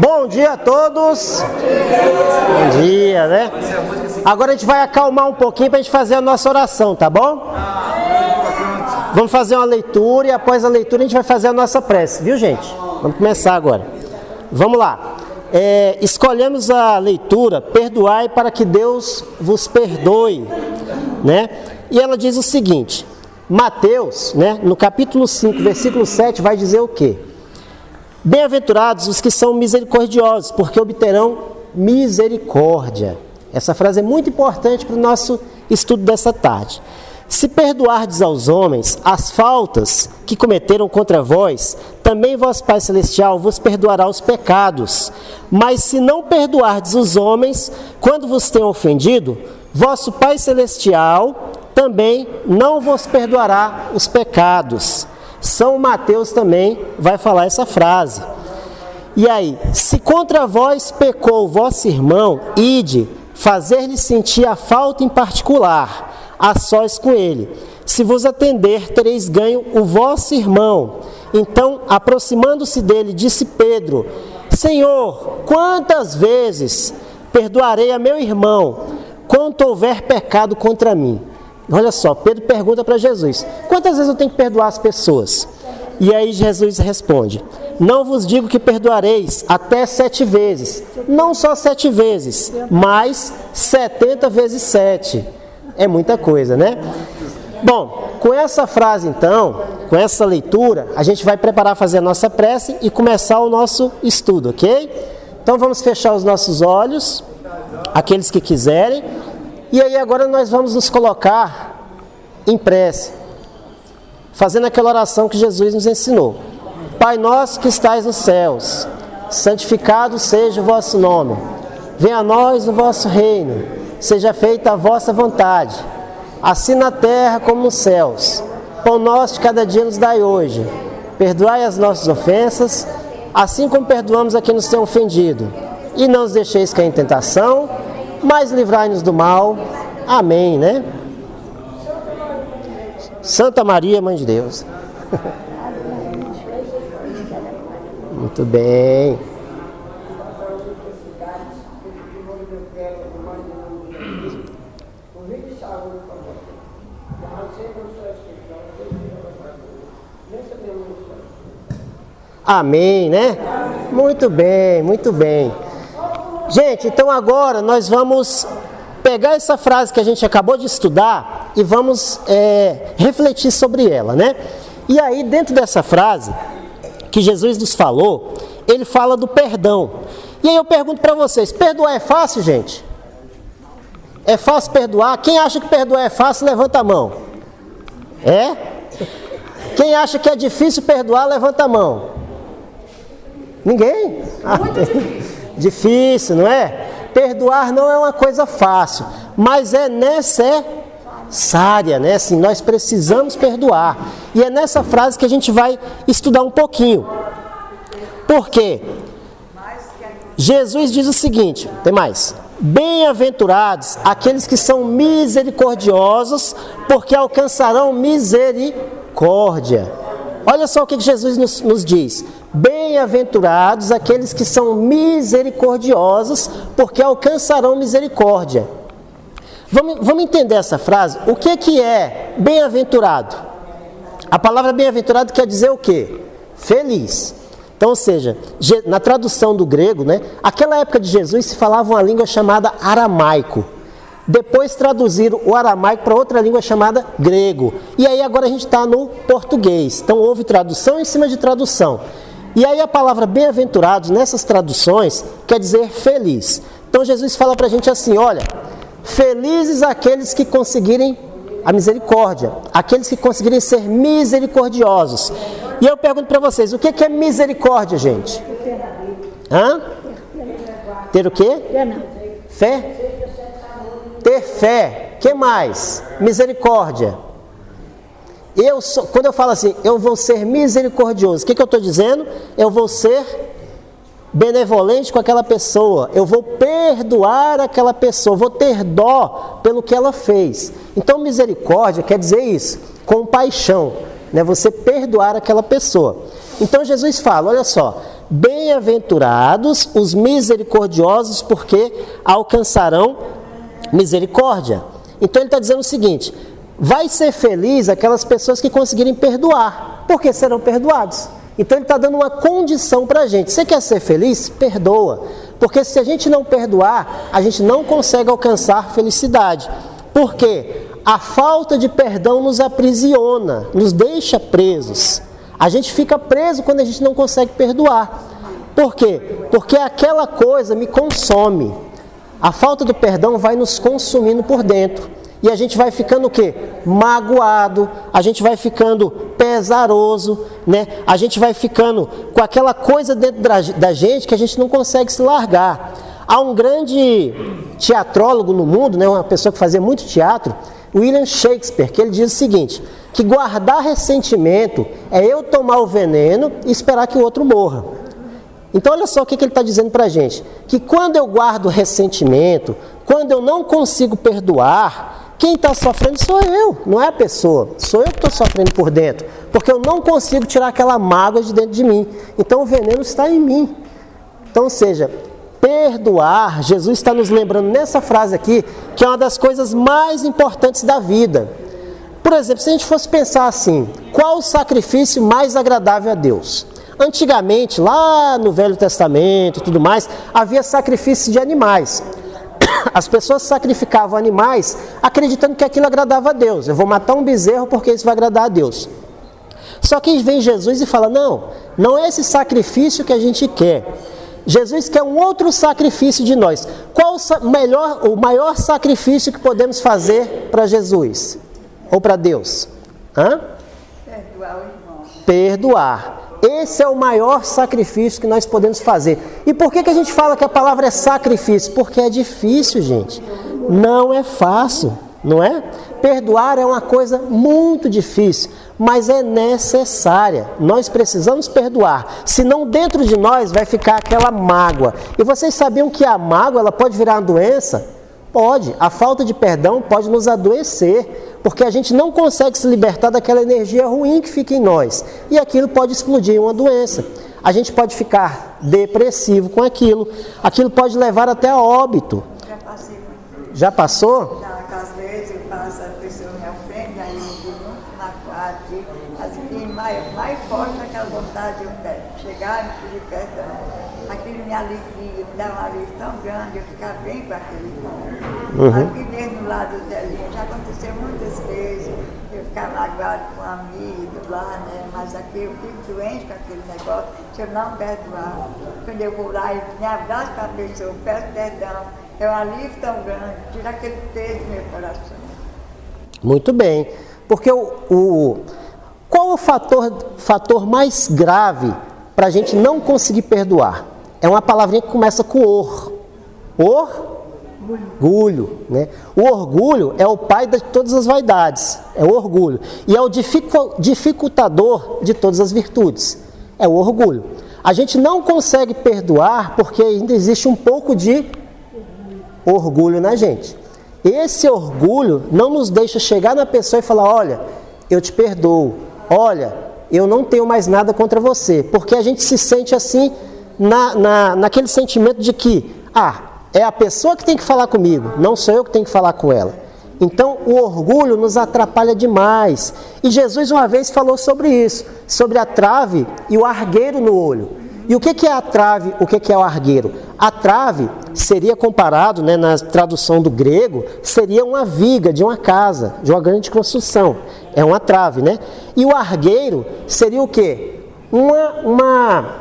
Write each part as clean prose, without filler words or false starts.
Bom dia a todos. Bom dia, né? Agora a gente vai acalmar um pouquinho para a gente fazer a nossa oração, tá bom? Vamos fazer uma leitura e após a leitura a gente vai fazer a nossa prece, viu, gente? Vamos começar agora. Vamos lá. Escolhemos a leitura, perdoai para que Deus vos perdoe, né? E ela diz o seguinte, Mateus, né, no capítulo 5, versículo 7, vai dizer o quê? Bem-aventurados os que são misericordiosos, porque obterão misericórdia. Essa frase é muito importante para o nosso estudo dessa tarde. Se perdoardes aos homens as faltas que cometeram contra vós, também vosso Pai Celestial vos perdoará os pecados. Mas se não perdoardes os homens, quando vos tenham ofendido, vosso Pai Celestial também não vos perdoará os pecados. São Mateus também vai falar essa frase. E aí, se contra vós pecou vosso irmão, ide, fazer-lhe sentir a falta em particular, a sós com ele. Se vos atender, tereis ganho o vosso irmão. Então, aproximando-se dele, disse Pedro, Senhor, quantas vezes perdoarei a meu irmão, quanto houver pecado contra mim? Olha só, Pedro pergunta para Jesus, quantas vezes eu tenho que perdoar as pessoas? E aí Jesus responde, não vos digo que perdoareis até 7 vezes, não só 7 vezes, mas 70 vezes 7. É muita coisa, né? Bom, com essa frase então, com essa leitura, a gente vai preparar fazer a nossa prece e começar o nosso estudo, ok? Então vamos fechar os nossos olhos, aqueles que quiserem, e aí agora nós vamos nos colocar em prece, fazendo aquela oração que Jesus nos ensinou. Pai nosso que estais nos céus, santificado seja o vosso nome, venha a nós o vosso reino, seja feita a vossa vontade, assim na terra como nos céus. Pão nosso de cada dia nos dai hoje, perdoai as nossas ofensas, assim como perdoamos a quem nos tem ofendido, e não os deixeis cair em tentação, mas livrai-nos do mal. Amém, né? Santa Maria, Mãe de Deus. Muito bem. Amém, né? Muito bem, muito bem. Gente, então agora nós vamos pegar essa frase que a gente acabou de estudar e vamos refletir sobre ela, né? E aí, dentro dessa frase que Jesus nos falou, ele fala do perdão. E aí eu pergunto para vocês, perdoar é fácil, gente? É fácil perdoar? Quem acha que perdoar é fácil, levanta a mão. É? Quem acha que é difícil perdoar, levanta a mão. Ninguém? Difícil, não é? Perdoar não é uma coisa fácil, mas é necessária, né? Assim, nós precisamos perdoar. E é nessa frase que a gente vai estudar um pouquinho. Por quê? Jesus diz o seguinte, tem mais. Bem-aventurados aqueles que são misericordiosos, porque alcançarão misericórdia. Olha só o que Jesus nos diz. Bem-aventurados aqueles que são misericordiosos, porque alcançarão misericórdia. Vamos entender essa frase? O que é bem-aventurado? A palavra bem-aventurado quer dizer o quê? Feliz. Então, ou seja, na tradução do grego, né, aquela época de Jesus se falava uma língua chamada aramaico. Depois traduziram o aramaico para outra língua chamada grego. E aí agora a gente está no português. Então houve tradução em cima de tradução. E aí a palavra bem-aventurados nessas traduções quer dizer feliz. Então Jesus fala para a gente assim, olha, felizes aqueles que conseguirem a misericórdia, aqueles que conseguirem ser misericordiosos. E eu pergunto para vocês, o que é misericórdia, gente? Hã? Ter o quê? Fé? Ter fé. O que mais? Misericórdia. Quando eu falo assim, eu vou ser misericordioso, o que eu estou dizendo? Eu vou ser benevolente com aquela pessoa, eu vou perdoar aquela pessoa, vou ter dó pelo que ela fez. Então misericórdia quer dizer isso, compaixão, né? Você perdoar aquela pessoa. Então Jesus fala, olha só, bem-aventurados os misericordiosos, porque alcançarão misericórdia. Então ele está dizendo o seguinte: vai ser feliz aquelas pessoas que conseguirem perdoar, porque serão perdoados. Então ele está dando uma condição para a gente. Você quer ser feliz? Perdoa. Porque se a gente não perdoar, a gente não consegue alcançar felicidade. Por quê? A falta de perdão nos aprisiona, nos deixa presos. A gente fica preso quando a gente não consegue perdoar. Por quê? Porque aquela coisa me consome. A falta do perdão vai nos consumindo por dentro. E a gente vai ficando o quê? Magoado, a gente vai ficando pesaroso, né? A gente vai ficando com aquela coisa dentro da gente que a gente não consegue se largar. Há um grande teatrólogo no mundo, né? Uma pessoa que fazia muito teatro, William Shakespeare, que ele diz o seguinte, que guardar ressentimento é eu tomar o veneno e esperar que o outro morra. Então olha só o que ele está dizendo para a gente, que quando eu guardo ressentimento, quando eu não consigo perdoar, quem está sofrendo sou eu, não é a pessoa. Sou eu que estou sofrendo por dentro, porque eu não consigo tirar aquela mágoa de dentro de mim. Então o veneno está em mim. Então, ou seja, perdoar, Jesus está nos lembrando nessa frase aqui, que é uma das coisas mais importantes da vida. Por exemplo, se a gente fosse pensar assim, qual o sacrifício mais agradável a Deus? Antigamente, lá no Velho Testamento e tudo mais, havia sacrifício de animais. As pessoas sacrificavam animais acreditando que aquilo agradava a Deus. Eu vou matar um bezerro porque isso vai agradar a Deus. Só que vem Jesus e fala, não é esse sacrifício que a gente quer. Jesus quer um outro sacrifício de nós. Qual o maior sacrifício que podemos fazer para Jesus? Ou para Deus? Perdoar o irmão. Perdoar. Esse é o maior sacrifício que nós podemos fazer. E por que a gente fala que a palavra é sacrifício? Porque é difícil, gente. Não é fácil, não é? Perdoar é uma coisa muito difícil, mas é necessária. Nós precisamos perdoar, senão dentro de nós vai ficar aquela mágoa. E vocês sabiam que a mágoa ela pode virar uma doença? Pode. A falta de perdão pode nos adoecer, porque a gente não consegue se libertar daquela energia ruim que fica em nós. E aquilo pode explodir em uma doença. A gente pode ficar depressivo com aquilo. Aquilo pode levar até a óbito. Já passei muito. Já passou? Já, às vezes passa a pessoa me ofende, aí eu fico muito magoado, assim, mais forte aquela vontade de eu chegar e pedir perdão. Aquilo me alivia, me dá um alívio tão grande, eu ficar bem com aquele irmão. Aqui mesmo no lado do Zelinho, já aconteceu muitas vezes, eu ficar magoado com amigos lá, né? Mas aqui eu fico doente com aquele negócio, se eu não perdoar. Quando eu vou lá e me abraço com a pessoa, peço perdão, é um alívio tão grande, tira aquele peso do meu coração. Muito bem, porque qual é o fator mais grave para a gente não conseguir perdoar? É uma palavrinha que começa com orgulho, né? O orgulho é o pai de todas as vaidades, é o orgulho. E é o dificultador de todas as virtudes, é o orgulho. A gente não consegue perdoar porque ainda existe um pouco de orgulho na gente. Esse orgulho não nos deixa chegar na pessoa e falar, olha, eu te perdoo, olha, eu não tenho mais nada contra você. Porque a gente se sente assim, naquele sentimento de que, é a pessoa que tem que falar comigo, não sou eu que tenho que falar com ela. Então, o orgulho nos atrapalha demais. E Jesus uma vez falou sobre isso, sobre a trave e o argueiro no olho. E o que é a trave, o que é o argueiro? A trave seria comparado, né, na tradução do grego, seria uma viga de uma casa, de uma grande construção. É uma trave, né? E o argueiro seria o quê? Uma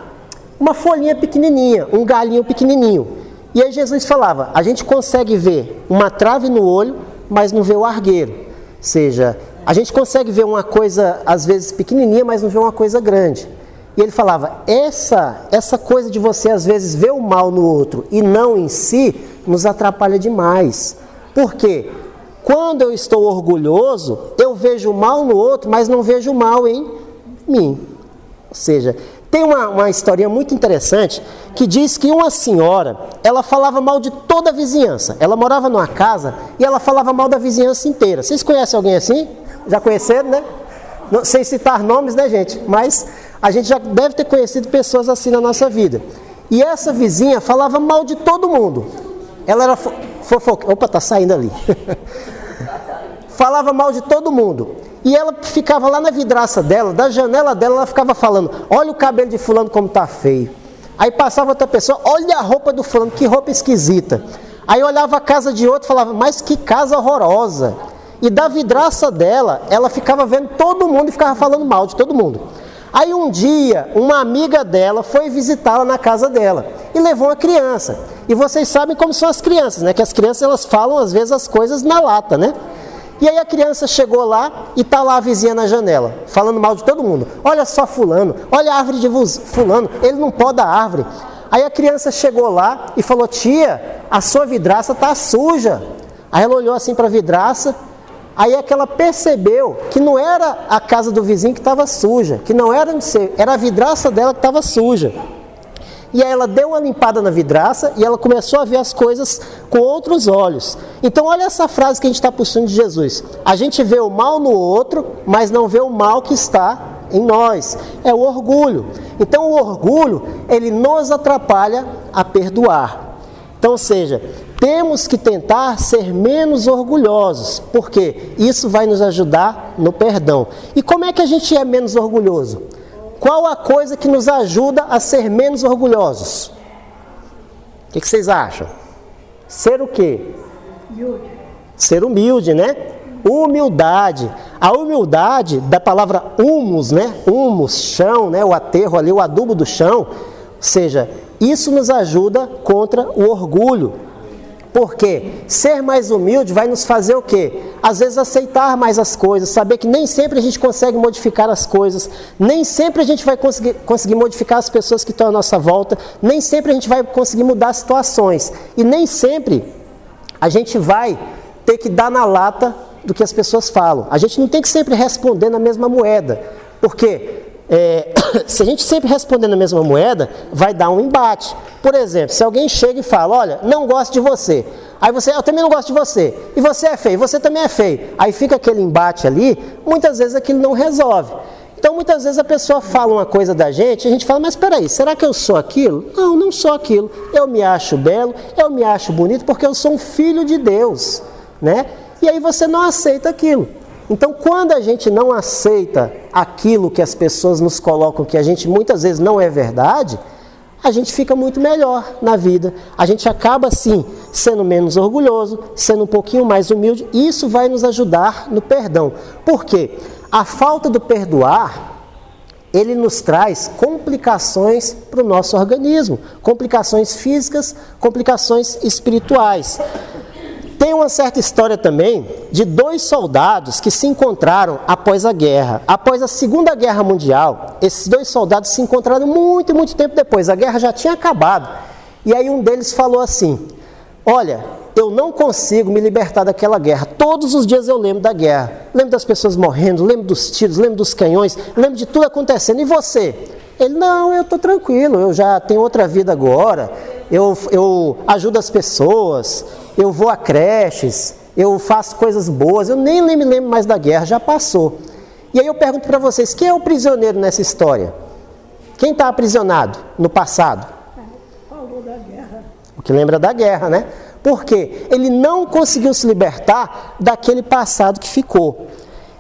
folhinha pequenininha, um galinho pequenininho. E aí Jesus falava, a gente consegue ver uma trave no olho, mas não vê o argueiro. Ou seja, a gente consegue ver uma coisa, às vezes, pequenininha, mas não vê uma coisa grande. E ele falava, essa coisa de você, às vezes, ver o mal no outro e não em si, nos atrapalha demais. Por quê? Quando eu estou orgulhoso, eu vejo o mal no outro, mas não vejo o mal em mim. Ou seja, tem uma historinha muito interessante que diz que uma senhora, ela falava mal de toda a vizinhança. Ela morava numa casa e ela falava mal da vizinhança inteira. Vocês conhecem alguém assim? Já conheceram, né? Não, sem citar nomes, né, gente? Mas A gente já deve ter conhecido pessoas assim na nossa vida. E essa vizinha falava mal de todo mundo. Ela era fofoca. Opa, tá saindo ali. Falava mal de todo mundo. E ela ficava lá na vidraça dela, da janela dela, ela ficava falando: olha o cabelo de fulano como tá feio. Aí passava outra pessoa: olha a roupa do fulano, que roupa esquisita. Aí olhava a casa de outro e falava: mas que casa horrorosa. E da vidraça dela, ela ficava vendo todo mundo e ficava falando mal de todo mundo. Aí um dia, uma amiga dela foi visitá-la na casa dela e levou uma criança. E vocês sabem como são as crianças, né? Que as crianças, elas falam às vezes as coisas na lata, né? E aí a criança chegou lá e tá lá a vizinha na janela, falando mal de todo mundo. Olha só fulano, olha a árvore de fulano, ele não poda a árvore. Aí a criança chegou lá e falou: tia, a sua vidraça tá suja. Aí ela olhou assim para a vidraça. Aí é que ela percebeu que não era a casa do vizinho que estava suja, que não era, era a vidraça dela que estava suja. E aí ela deu uma limpada na vidraça e ela começou a ver as coisas com outros olhos. Então olha essa frase que a gente está puxando de Jesus: a gente vê o mal no outro, mas não vê o mal que está em nós. É o orgulho. Então o orgulho, ele nos atrapalha a perdoar. Então, ou seja, temos que tentar ser menos orgulhosos, porque isso vai nos ajudar no perdão. E como é que a gente é menos orgulhoso? Qual a coisa que nos ajuda a ser menos orgulhosos? O que vocês acham? Ser o quê? Humilde. Ser humilde, né? Humildade. A humildade, da palavra humus, né? Humus, chão, né? O aterro ali, o adubo do chão. Ou seja, isso nos ajuda contra o orgulho. Porque ser mais humilde vai nos fazer o quê? Às vezes aceitar mais as coisas, saber que nem sempre a gente consegue modificar as coisas, nem sempre a gente vai conseguir modificar as pessoas que estão à nossa volta, nem sempre a gente vai conseguir mudar situações. E nem sempre a gente vai ter que dar na lata do que as pessoas falam. A gente não tem que sempre responder na mesma moeda, porque se a gente sempre responder na mesma moeda, vai dar um embate. Por exemplo, se alguém chega e fala: olha, não gosto de você. Aí você: eu também não gosto de você. E você é feio, você também é feio. Aí fica aquele embate ali, muitas vezes aquilo não resolve. Então muitas vezes a pessoa fala uma coisa da gente, e a gente fala: mas espera aí, será que eu sou aquilo? Não, não sou aquilo. Eu me acho belo, eu me acho bonito, porque eu sou um filho de Deus, né? E aí você não aceita aquilo. Então, quando a gente não aceita aquilo que as pessoas nos colocam, que a gente muitas vezes não é verdade, a gente fica muito melhor na vida. A gente acaba, assim, sendo menos orgulhoso, sendo um pouquinho mais humilde, e isso vai nos ajudar no perdão. Por quê? A falta do perdoar, ele nos traz complicações para o nosso organismo, complicações físicas, complicações espirituais. Tem uma certa história também de 2 soldados que se encontraram após a guerra. Após a Segunda Guerra Mundial, esses 2 soldados se encontraram muito, muito tempo depois. A guerra já tinha acabado. E aí um deles falou assim: olha, eu não consigo me libertar daquela guerra. Todos os dias eu lembro da guerra. Lembro das pessoas morrendo, lembro dos tiros, lembro dos canhões, lembro de tudo acontecendo. E você? Ele: não, eu estou tranquilo, eu já tenho outra vida agora. Eu ajudo as pessoas, eu vou a creches, eu faço coisas boas, eu nem me lembro mais da guerra, já passou. E aí eu pergunto para vocês: quem é o prisioneiro nessa história? Quem está aprisionado no passado? Falou da guerra. O que lembra da guerra, né? Por quê? Ele não conseguiu se libertar daquele passado que ficou.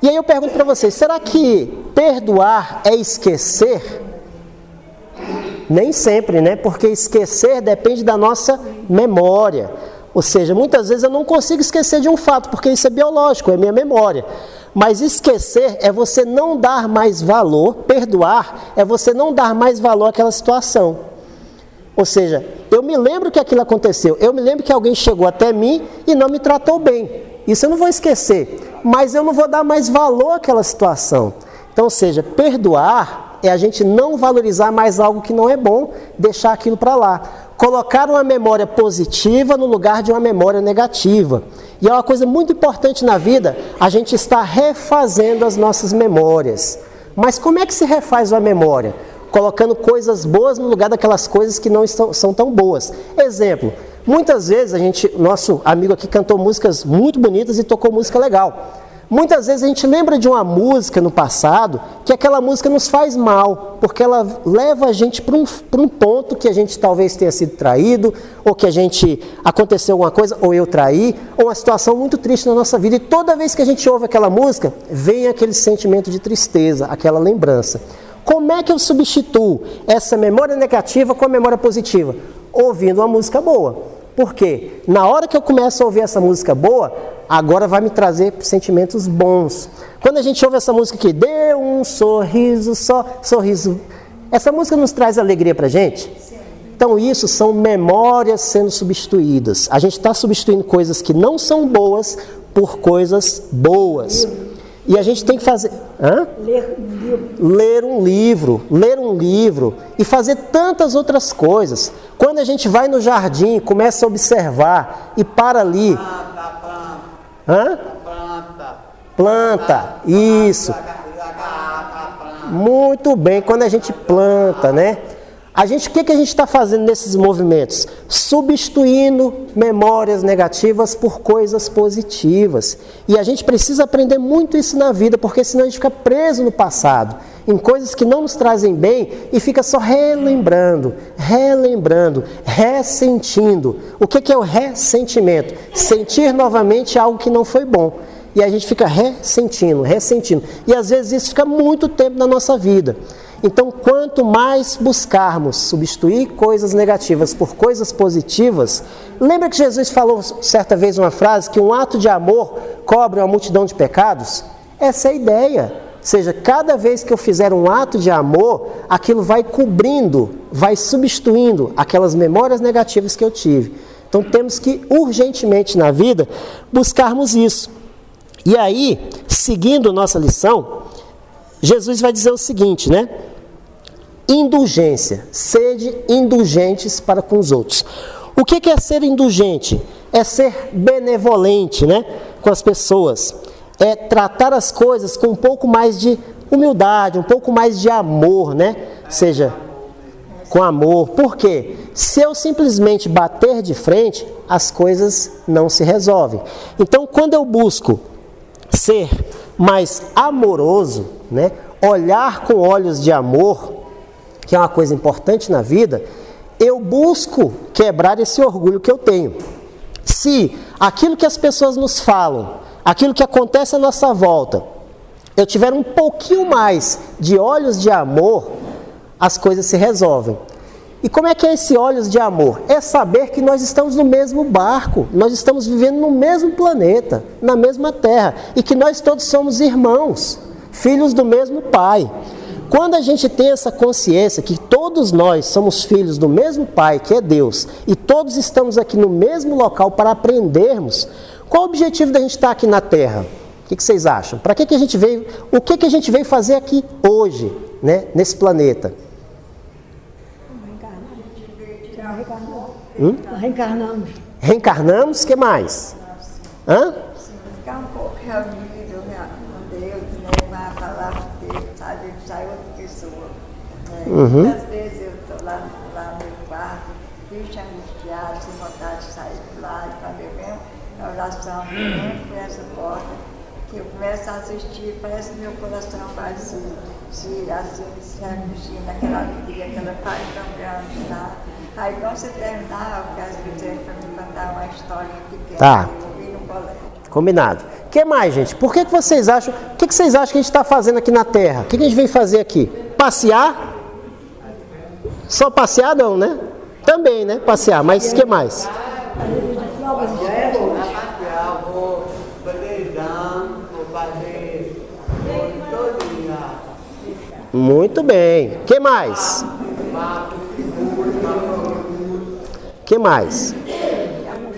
E aí eu pergunto para vocês: será que perdoar é esquecer? Nem sempre, né? Porque esquecer depende da nossa memória. Ou seja, muitas vezes eu não consigo esquecer de um fato, porque isso é biológico, é minha memória. Mas esquecer é você não dar mais valor, perdoar é você não dar mais valor àquela situação. Ou seja, eu me lembro que aquilo aconteceu, eu me lembro que alguém chegou até mim e não me tratou bem. Isso eu não vou esquecer, mas eu não vou dar mais valor àquela situação. Então, ou seja, perdoar é a gente não valorizar mais algo que não é bom, deixar aquilo para lá. Colocar uma memória positiva no lugar de uma memória negativa. E é uma coisa muito importante na vida, a gente está refazendo as nossas memórias. Mas como é que se refaz uma memória? Colocando coisas boas no lugar daquelas coisas que não são tão boas. Exemplo, muitas vezes nosso amigo aqui cantou músicas muito bonitas e tocou música legal. Muitas vezes a gente lembra de uma música no passado que aquela música nos faz mal, porque ela leva a gente para um ponto que a gente talvez tenha sido traído, ou que aconteceu alguma coisa, ou eu traí, ou uma situação muito triste na nossa vida. E toda vez que a gente ouve aquela música, vem aquele sentimento de tristeza, aquela lembrança. Como é que eu substituo essa memória negativa com a memória positiva? Ouvindo uma música boa. Por quê? Na hora que eu começo a ouvir essa música boa, agora vai me trazer sentimentos bons. Quando a gente ouve essa música aqui, dê um sorriso, só sorriso. Essa música nos traz alegria pra gente? Sim. Então isso são memórias sendo substituídas. A gente está substituindo coisas que não são boas por coisas boas. E a gente tem que fazer... Ler um livro e fazer tantas outras coisas. Quando a gente vai no jardim, começa a observar e para ali... Planta, isso. Muito bem, quando a gente planta, né? O que a gente está fazendo nesses movimentos? Substituindo memórias negativas por coisas positivas. E a gente precisa aprender muito isso na vida, porque senão a gente fica preso no passado, em coisas que não nos trazem bem e fica só relembrando, ressentindo. O que é o ressentimento? Sentir novamente algo que não foi bom. E a gente fica ressentindo. E às vezes isso fica muito tempo na nossa vida. Então, quanto mais buscarmos substituir coisas negativas por coisas positivas, lembra que Jesus falou certa vez uma frase que um ato de amor cobre uma multidão de pecados? Essa é a ideia. Ou seja, cada vez que eu fizer um ato de amor, aquilo vai cobrindo, vai substituindo aquelas memórias negativas que eu tive. Então, temos que urgentemente na vida buscarmos isso. E aí, seguindo nossa lição, Jesus vai dizer o seguinte, né? Indulgência, sede indulgentes para com os outros. O que é ser indulgente? É ser benevolente, né, com as pessoas. É tratar as coisas com um pouco mais de humildade, um pouco mais de amor, né? Ou seja, com amor. Por quê? Se eu simplesmente bater de frente, as coisas não se resolvem. Então, quando eu busco ser mais amoroso, né, olhar com olhos de amor, que é uma coisa importante na vida, eu busco quebrar esse orgulho que eu tenho. Se aquilo que as pessoas nos falam, aquilo que acontece à nossa volta, eu tiver um pouquinho mais de olhos de amor, as coisas se resolvem. E como é que é esse olhos de amor? É saber que nós estamos no mesmo barco, nós estamos vivendo no mesmo planeta, na mesma terra, e que nós todos somos irmãos, filhos do mesmo Pai. Quando a gente tem essa consciência que todos nós somos filhos do mesmo Pai, que é Deus, e todos estamos aqui no mesmo local para aprendermos, qual o objetivo da gente estar aqui na Terra? O que vocês acham? Para que a gente veio? O que a gente veio fazer aqui hoje, né, nesse planeta? Reencarnamos. Reencarnamos, o que mais? Ficar um pouco reunido com Deus, né? Uma palavra de Deus, sabe? Sai outra pessoa. Né? Muitas vezes eu estou lá no meu quarto, triste, angustiado, sem vontade de sair de lá, e quando eu venho na oração, eu entro por essa porta, que eu começo a assistir, parece que meu coração vai se angustiando, aquela alegria, aquela paz tão grande, tá? Aí quando você terminar, eu quero dizer para me contar uma história pequena que eu vi no colégio. Combinado. O que mais, gente? Por que vocês acham? O que vocês acham que a gente está fazendo aqui na Terra? O que a gente veio fazer aqui? Passear? Só passear não, né? Também, né? Passear. Mas o que mais? Muito bem. O que mais? O que mais?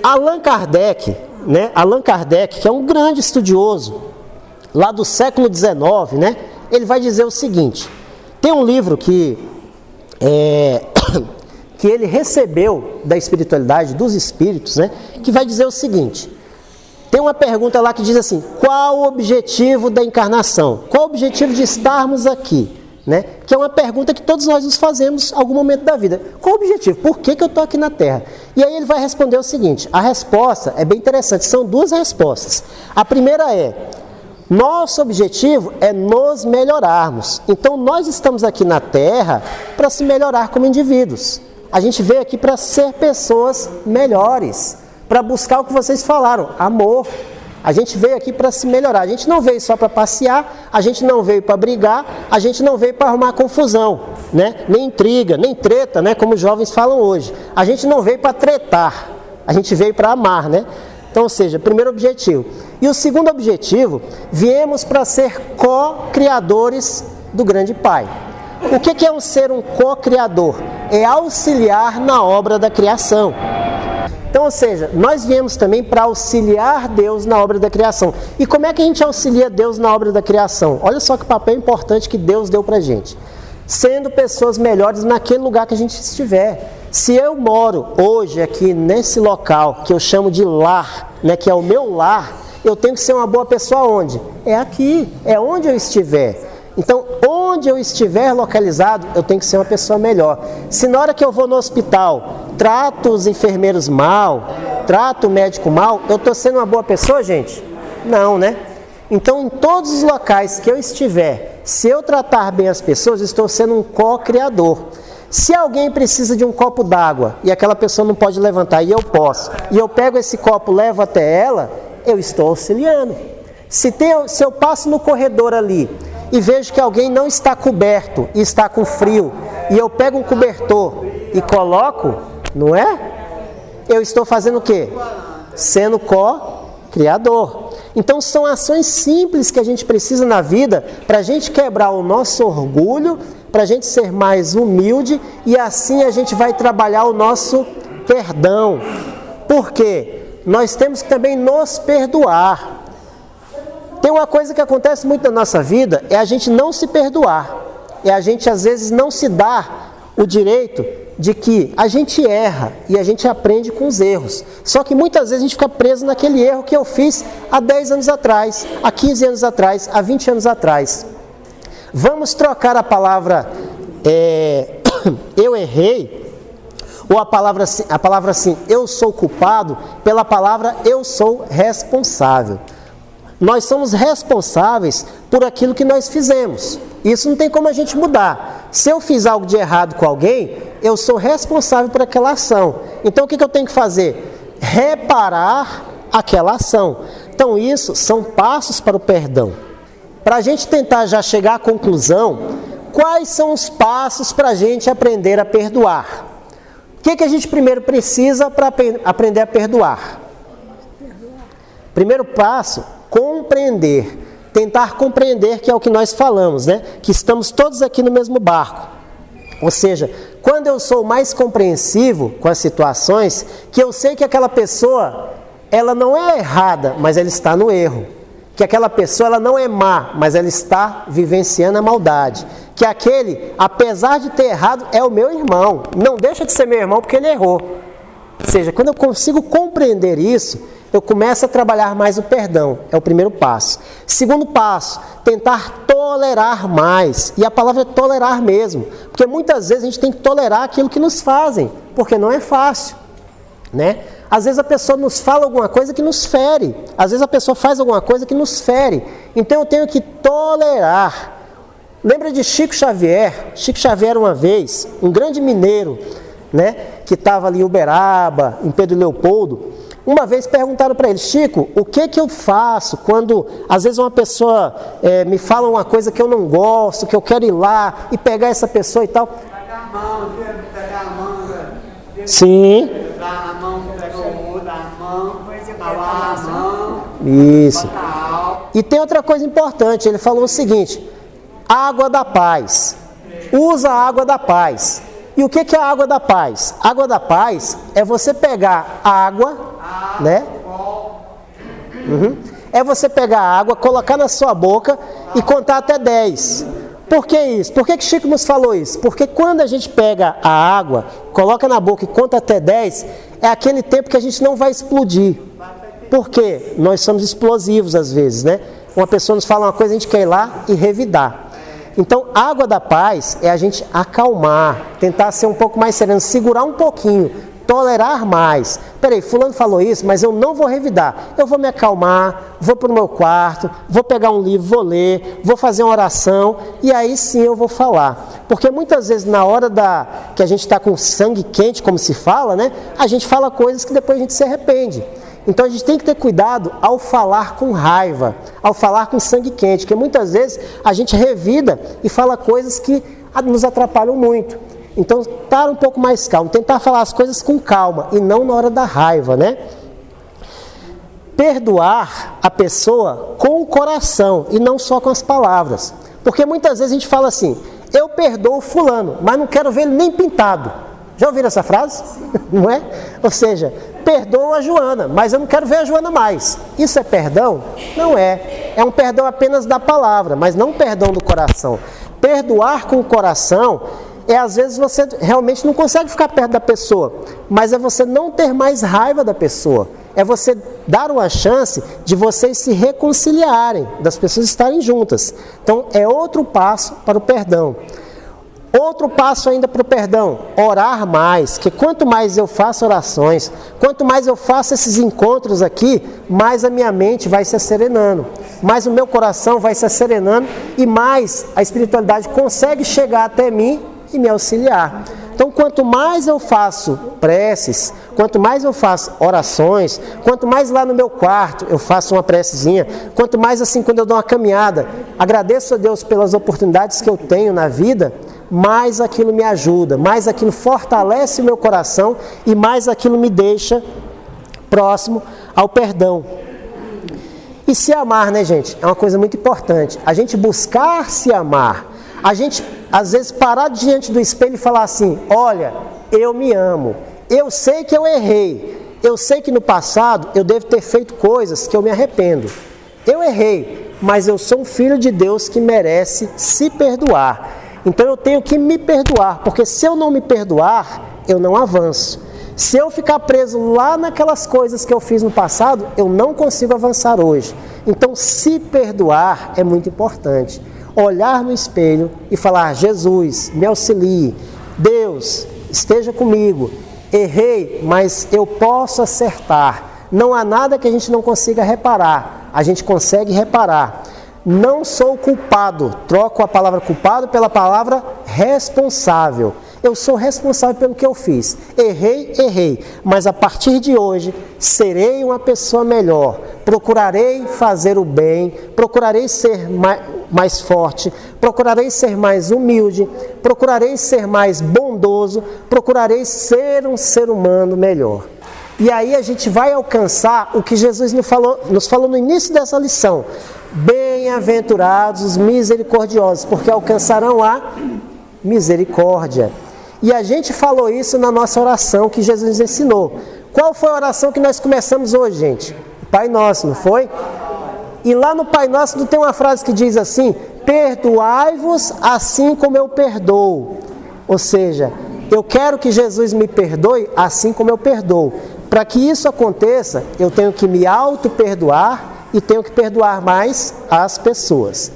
Allan Kardec, né? Allan Kardec, que é um grande estudioso lá do século XIX, né? Ele vai dizer o seguinte: tem um livro que ele recebeu da espiritualidade, dos espíritos, né? Que vai dizer o seguinte: tem uma pergunta lá que diz assim: qual o objetivo da encarnação? Qual o objetivo de estarmos aqui? Né? Que é uma pergunta que todos nós nos fazemos em algum momento da vida. Qual o objetivo? Por que eu estou aqui na Terra? E aí ele vai responder o seguinte: a resposta é bem interessante, são duas respostas. A primeira é: Nosso objetivo é nos melhorarmos. Então nós estamos aqui na Terra para se melhorar como indivíduos. A gente veio aqui para ser pessoas melhores, para buscar o que vocês falaram, amor. A gente veio aqui para se melhorar. A gente não veio só para passear, a gente não veio para brigar, a gente não veio para arrumar confusão, né? Nem intriga, nem treta, né? Como os jovens falam hoje. A gente não veio para tretar, a gente veio para amar, né? Então, ou seja, primeiro objetivo. E o segundo objetivo, viemos para ser co-criadores do grande Pai. O que é ser um co-criador? É auxiliar na obra da criação. Então, ou seja, nós viemos também para auxiliar Deus na obra da criação. E como é que a gente auxilia Deus na obra da criação? Olha só que papel importante que Deus deu para a gente. Sendo pessoas melhores naquele lugar que a gente estiver. Se eu moro hoje aqui nesse local, que eu chamo de lar, né, que é o meu lar, eu tenho que ser uma boa pessoa onde? É aqui, é onde eu estiver. Então, onde eu estiver localizado, eu tenho que ser uma pessoa melhor. Se na hora que eu vou no hospital, trato os enfermeiros mal, trato o médico mal, eu estou sendo uma boa pessoa, gente? Não, né? Então, em todos os locais que eu estiver, se eu tratar bem as pessoas, estou sendo um co-criador. Se alguém precisa de um copo d'água e aquela pessoa não pode levantar e eu posso, e eu pego esse copo, levo até ela, eu estou auxiliando. Se eu passo no corredor ali e vejo que alguém não está coberto e está com frio, e eu pego um cobertor e coloco, não é? Eu estou fazendo o quê? Sendo co-criador. Então são ações simples que a gente precisa na vida para a gente quebrar o nosso orgulho, para a gente ser mais humilde e assim a gente vai trabalhar o nosso perdão. Por quê? Nós temos que também nos perdoar. Tem uma coisa que acontece muito na nossa vida, é a gente não se perdoar. É a gente às vezes não se dar o direito de que a gente erra e a gente aprende com os erros. Só que muitas vezes a gente fica preso naquele erro que eu fiz há 10 anos atrás, há 15 anos atrás, há 20 anos atrás. Vamos trocar a palavra eu errei, ou a palavra assim, eu sou culpado, pela palavra eu sou responsável. Nós somos responsáveis por aquilo que nós fizemos. Isso não tem como a gente mudar. Se eu fiz algo de errado com alguém, eu sou responsável por aquela ação. Então o que eu tenho que fazer? Reparar aquela ação. Então isso são passos para o perdão. Para a gente tentar já chegar à conclusão, quais são os passos para a gente aprender a perdoar? O que a gente primeiro precisa para aprender a perdoar? Primeiro passo, compreender. Tentar compreender, que é o que nós falamos, né? Que estamos todos aqui no mesmo barco. Ou seja, quando eu sou mais compreensivo com as situações, que eu sei que aquela pessoa, ela não é errada, mas ela está no erro. Que aquela pessoa, ela não é má, mas ela está vivenciando a maldade. Que aquele, apesar de ter errado, é o meu irmão. Não deixa de ser meu irmão porque ele errou. Ou seja, quando eu consigo compreender isso, eu começo a trabalhar mais o perdão. É o primeiro passo. Segundo passo, tentar tolerar mais. E a palavra é tolerar mesmo. Porque muitas vezes a gente tem que tolerar aquilo que nos fazem. Porque não é fácil, né? Às vezes a pessoa nos fala alguma coisa que nos fere. Às vezes a pessoa faz alguma coisa que nos fere. Então eu tenho que tolerar. Lembra de Chico Xavier? Chico Xavier uma vez, um grande mineiro, né? Que estava ali em Uberaba, em Pedro Leopoldo. Uma vez perguntaram para ele: Chico, o que eu faço quando às vezes uma pessoa me fala uma coisa que eu não gosto, que eu quero ir lá e pegar essa pessoa e tal? Pegar a mão, velho. Sim. Dar a mão, pegar o outro, a mão, lavar a mão. Isso. E tem outra coisa importante, ele falou o seguinte: água da paz. Usa a água da paz. E o que é a água da paz? Água da paz é você pegar água, né? É você pegar a água, colocar na sua boca e contar até 10. Por que isso? Por que Chico nos falou isso? Porque quando a gente pega a água, coloca na boca e conta até 10, é aquele tempo que a gente não vai explodir. Por quê? Nós somos explosivos às vezes, né? Uma pessoa nos fala uma coisa, a gente quer ir lá e revidar. Então, água da paz é a gente acalmar, tentar ser um pouco mais sereno, segurar um pouquinho, tolerar mais. Peraí, fulano falou isso, mas eu não vou revidar. Eu vou me acalmar, vou para o meu quarto, vou pegar um livro, vou ler, vou fazer uma oração e aí sim eu vou falar. Porque muitas vezes na hora que a gente está com sangue quente, como se fala, né? A gente fala coisas que depois a gente se arrepende. Então a gente tem que ter cuidado ao falar com raiva, ao falar com sangue quente, porque muitas vezes a gente revida e fala coisas que nos atrapalham muito. Então, estar um pouco mais calmo, tentar falar as coisas com calma e não na hora da raiva, né? Perdoar a pessoa com o coração e não só com as palavras. Porque muitas vezes a gente fala assim, eu perdoo fulano, mas não quero ver ele nem pintado. Já ouviram essa frase? Não é? Ou seja, perdoo a Joana, mas eu não quero ver a Joana mais. Isso é perdão? Não é. É um perdão apenas da palavra, mas não um perdão do coração. Perdoar com o coração às vezes você realmente não consegue ficar perto da pessoa, mas é você não ter mais raiva da pessoa. É você dar uma chance de vocês se reconciliarem, das pessoas estarem juntas. Então, é outro passo para o perdão. Outro passo ainda para o perdão, orar mais, que quanto mais eu faço orações, quanto mais eu faço esses encontros aqui, mais a minha mente vai se serenando, mais o meu coração vai se serenando e mais a espiritualidade consegue chegar até mim e me auxiliar. Então, quanto mais eu faço preces, quanto mais eu faço orações, quanto mais lá no meu quarto eu faço uma precezinha, quanto mais assim quando eu dou uma caminhada, agradeço a Deus pelas oportunidades que eu tenho na vida, mais aquilo me ajuda, mais aquilo fortalece o meu coração e mais aquilo me deixa próximo ao perdão. E se amar, né, gente? É uma coisa muito importante. A gente buscar se amar. A gente, às vezes, parar diante do espelho e falar assim, olha, eu me amo. Eu sei que eu errei. Eu sei que no passado eu devo ter feito coisas que eu me arrependo. Eu errei, mas eu sou um filho de Deus que merece se perdoar. Então eu tenho que me perdoar, porque se eu não me perdoar, eu não avanço. Se eu ficar preso lá naquelas coisas que eu fiz no passado, eu não consigo avançar hoje. Então se perdoar é muito importante. Olhar no espelho e falar, Jesus, me auxilie. Deus, esteja comigo. Errei, mas eu posso acertar. Não há nada que a gente não consiga reparar. A gente consegue reparar. Não sou culpado. Troco a palavra culpado pela palavra responsável. Eu sou responsável pelo que eu fiz. Errei. Mas a partir de hoje, serei uma pessoa melhor. Procurarei fazer o bem. Procurarei ser mais forte. Procurarei ser mais humilde. Procurarei ser mais bondoso. Procurarei ser um ser humano melhor. E aí a gente vai alcançar o que Jesus nos falou no início dessa lição. Bem-aventurados os misericordiosos, porque alcançarão a misericórdia. E a gente falou isso na nossa oração que Jesus nos ensinou. Qual foi a oração que nós começamos hoje, gente? Pai Nosso, não foi? E lá no Pai Nosso não tem uma frase que diz assim, perdoai-vos assim como eu perdoo. Ou seja, eu quero que Jesus me perdoe assim como eu perdoo. Para que isso aconteça, eu tenho que me auto-perdoar e tenho que perdoar mais as pessoas.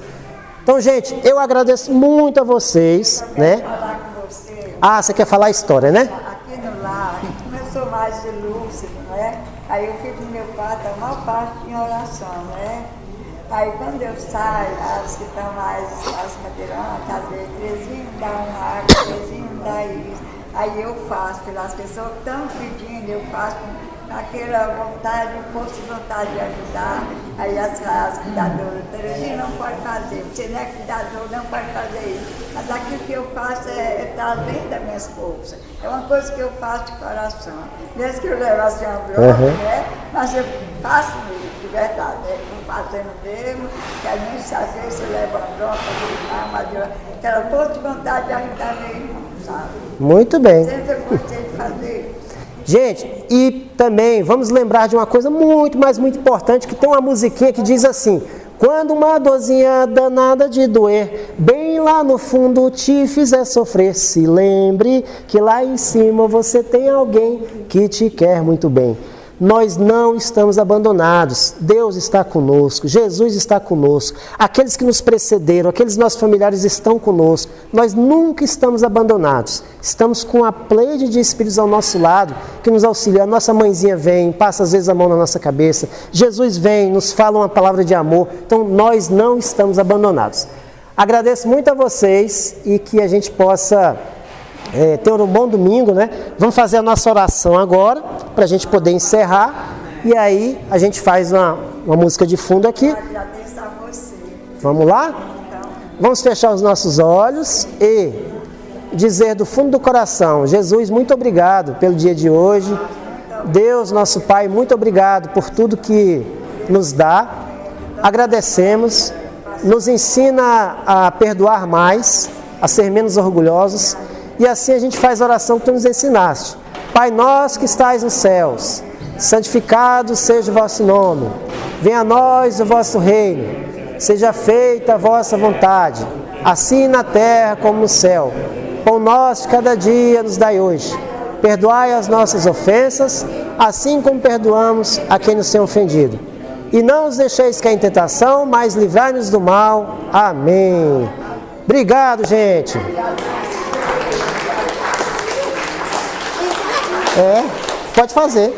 Então, gente, eu agradeço muito a vocês, né? Falar com você. Ah, você quer falar a história, né? Aqui no lar, como eu sou mais de lúcido, né? Aí eu fico no meu quarto, a maior parte em oração, né? Aí quando eu saio, as que estão mais, as cadeirantes, às vezes, Terezinha me dá uma água, Terezinha me dá isso. Aí eu faço, pelas pessoas que estão pedindo, eu faço aquela vontade, força de vontade de ajudar. Aí as cuidadoras, Terezinha não pode fazer, você não é cuidador, não pode fazer isso. Mas aquilo que eu faço está além das minhas forças. É uma coisa que eu faço de coração. Mesmo que eu leve assim uma bronca, né? Mas eu faço mesmo, de verdade, né? Estou fazendo mesmo, que a gente às vezes leva uma bronca, mas aquela força de vontade de ajudar meu irmão, sabe? Muito bem. Sempre eu gostei de fazer. Gente, e também vamos lembrar de uma coisa muito, mas muito importante, que tem uma musiquinha que diz assim, quando uma dorzinha danada de doer, bem lá no fundo te fizer sofrer, se lembre que lá em cima você tem alguém que te quer muito bem. Nós não estamos abandonados. Deus está conosco, Jesus está conosco. Aqueles que nos precederam, aqueles nossos familiares estão conosco. Nós nunca estamos abandonados. Estamos com a pleide de espíritos ao nosso lado, que nos auxiliam. A nossa mãezinha vem, passa às vezes a mão na nossa cabeça. Jesus vem, nos fala uma palavra de amor. Então nós não estamos abandonados. Agradeço muito a vocês e que a gente possa ter um bom domingo, né? Vamos fazer a nossa oração agora, para a gente poder encerrar. E aí a gente faz uma música de fundo aqui. Agradeço a você. Vamos lá? Vamos fechar os nossos olhos e dizer do fundo do coração: Jesus, muito obrigado pelo dia de hoje. Deus, nosso Pai, muito obrigado por tudo que nos dá. Agradecemos. Nos ensina a perdoar mais, a ser menos orgulhosos. E assim a gente faz a oração que tu nos ensinaste. Pai nosso que estais nos céus, santificado seja o vosso nome. Venha a nós o vosso reino. Seja feita a vossa vontade, assim na terra como no céu. Pão nosso de cada dia nos dai hoje. Perdoai as nossas ofensas, assim como perdoamos a quem nos tem ofendido. E não nos deixeis cair em tentação, mas livrai-nos do mal. Amém. Obrigado, gente. Pode fazer.